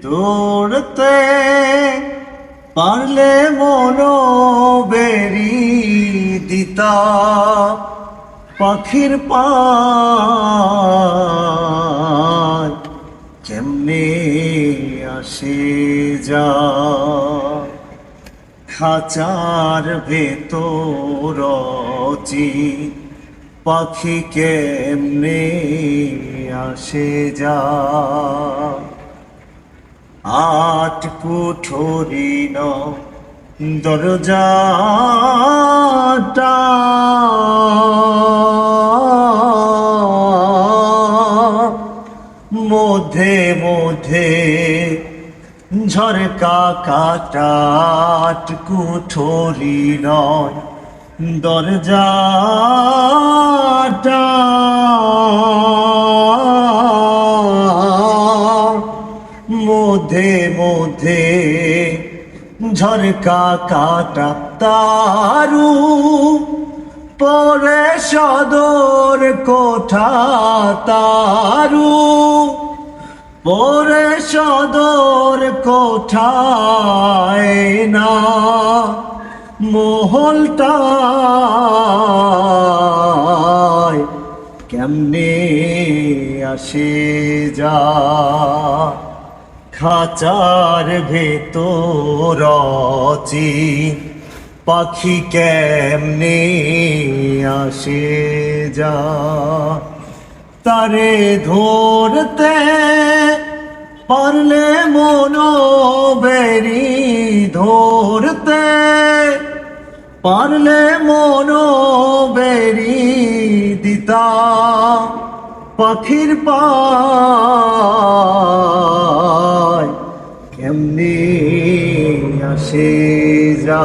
দৌড়তে পারলে মনো বেরি দিতা পাখির পায় কেমনে আসে যা খাঁচার ভেতর পাখি কেমনে আসে যা আট কুঠরিন দরজাটা মধ্যে মধ্যে ঝরকা কাটাট কুঠরি নয় দরজাটা মধ্যে মধ্যে ঝরকা কাটা তারু পরে সদর কোঠা তারু পরে সদর কোঠায় না মহলটায় কেমনে আসে যা খাঁচার ভেতর পাখি কেমনে আসে যা তারে ধরতে পারলে মনো বেরি ধরতে পারলে মনো বেরি দিতা পাখির পায় কেমনে আসে যা